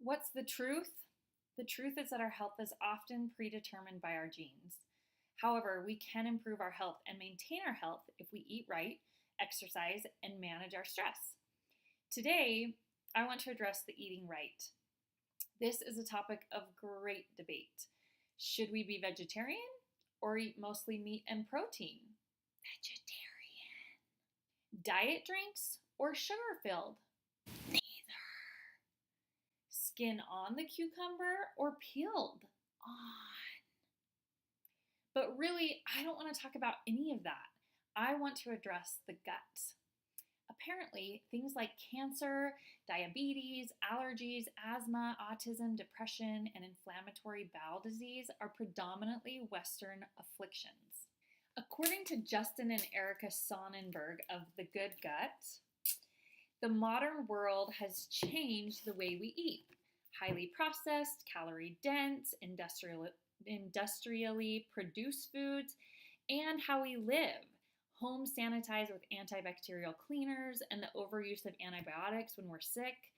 What's the truth? The truth is that our health is often predetermined by our genes. However, we can improve our health and maintain our health if we eat right, exercise, and manage our stress. Today, I want to address the eating right. This is a topic of great debate. Should we be vegetarian or eat mostly meat and protein? Vegetarian. Diet drinks or sugar-filled? Neither. Skin on the cucumber or peeled? On. But really, I don't want to talk about any of that. I want to address the gut. Apparently, things like cancer, diabetes, allergies, asthma, autism, depression, and inflammatory bowel disease are predominantly Western afflictions. According to Justin and Erica Sonnenberg of The Good Gut, the modern world has changed the way we eat. Highly processed, calorie-dense, industrially produced foods, and how we live. Home sanitized with antibacterial cleaners and the overuse of antibiotics when we're sick.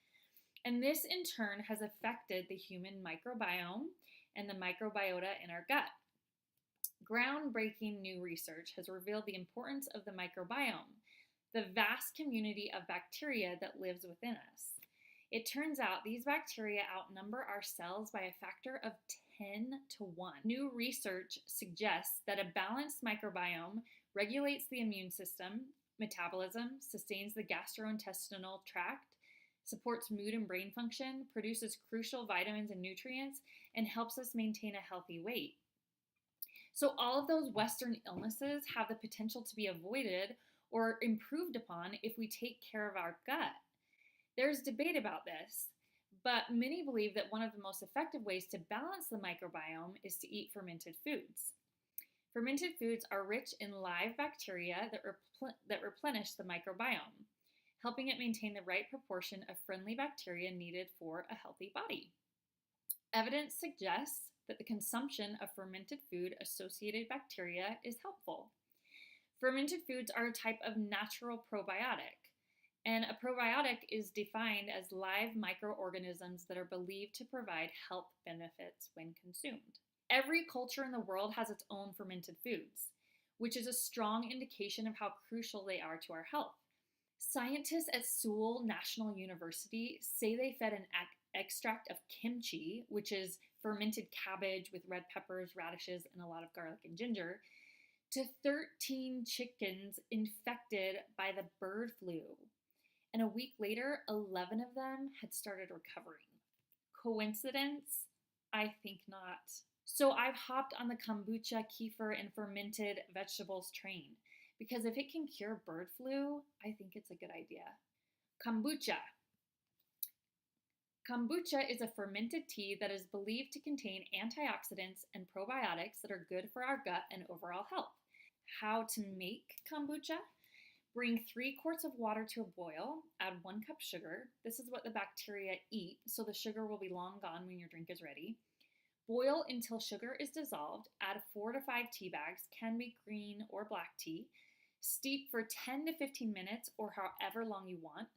And this in turn has affected the human microbiome and the microbiota in our gut. Groundbreaking new research has revealed the importance of the microbiome, the vast community of bacteria that lives within us. It turns out these bacteria outnumber our cells by a factor of 10 to 1. New research suggests that a balanced microbiome regulates the immune system, metabolism, sustains the gastrointestinal tract, supports mood and brain function, produces crucial vitamins and nutrients, and helps us maintain a healthy weight. So all of those Western illnesses have the potential to be avoided or improved upon if we take care of our gut. There's debate about this, but many believe that one of the most effective ways to balance the microbiome is to eat fermented foods. Fermented foods are rich in live bacteria that replenish the microbiome, helping it maintain the right proportion of friendly bacteria needed for a healthy body. Evidence suggests that the consumption of fermented food-associated bacteria is helpful. Fermented foods are a type of natural probiotic, and a probiotic is defined as live microorganisms that are believed to provide health benefits when consumed. Every culture in the world has its own fermented foods, which is a strong indication of how crucial they are to our health. Scientists at Seoul National University say they fed an extract of kimchi, which is fermented cabbage with red peppers, radishes, and a lot of garlic and ginger, to 13 chickens infected by the bird flu. And a week later, 11 of them had started recovering. Coincidence? I think not. So I've hopped on the kombucha, kefir, and fermented vegetables train because if it can cure bird flu, I think it's a good idea. Kombucha. Kombucha is a fermented tea that is believed to contain antioxidants and probiotics that are good for our gut and overall health. How to make kombucha? Bring 3 quarts of water to a boil, add 1 cup sugar. This is what the bacteria eat, so the sugar will be long gone when your drink is ready. Boil until sugar is dissolved. Add 4 to 5 tea bags, can be green or black tea. Steep for 10 to 15 minutes or however long you want.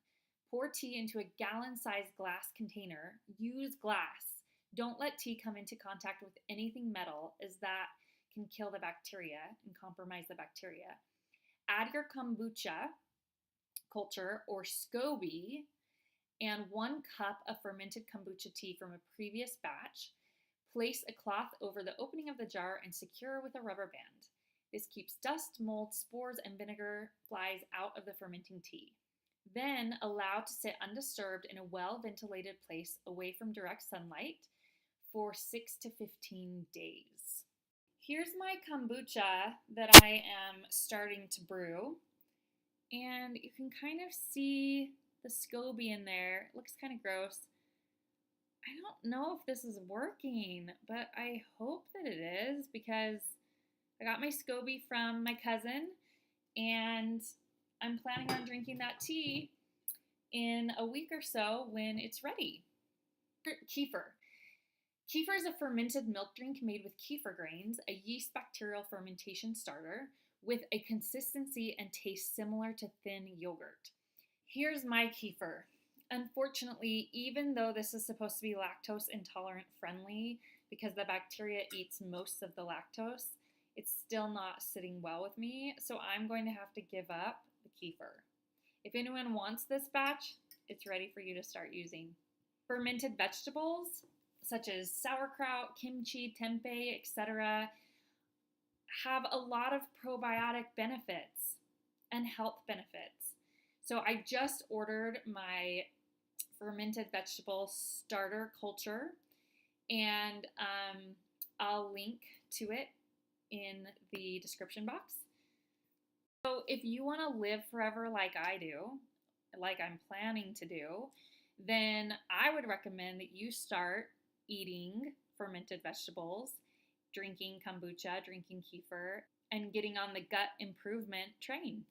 Pour tea into a gallon-sized glass container. Use glass. Don't let tea come into contact with anything metal, as that can kill the bacteria and compromise the bacteria. Add your kombucha culture or SCOBY and 1 cup of fermented kombucha tea from a previous batch. Place a cloth over the opening of the jar and secure with a rubber band. This keeps dust, mold, spores, and vinegar flies out of the fermenting tea. Then allow to sit undisturbed in a well-ventilated place away from direct sunlight for 6 to 15 days. Here's my kombucha that I am starting to brew. And you can kind of see the SCOBY in there. It looks kind of gross. I don't know if this is working, but I hope that it is because I got my SCOBY from my cousin and I'm planning on drinking that tea in a week or so when it's ready. Kefir. Kefir is a fermented milk drink made with kefir grains, a yeast bacterial fermentation starter, with a consistency and taste similar to thin yogurt. Here's my kefir. Unfortunately, even though this is supposed to be lactose intolerant friendly because the bacteria eats most of the lactose, it's still not sitting well with me, so I'm going to have to give up the kefir. If anyone wants this batch, it's ready for you to start using. Fermented vegetables, such as sauerkraut, kimchi, tempeh, etc., have a lot of probiotic benefits and health benefits. So I just ordered my fermented vegetable starter culture, and I'll link to it in the description box. So if you want to live forever like I do, like I'm planning to do, then I would recommend that you start eating fermented vegetables, drinking kombucha, drinking kefir, and getting on the gut improvement train.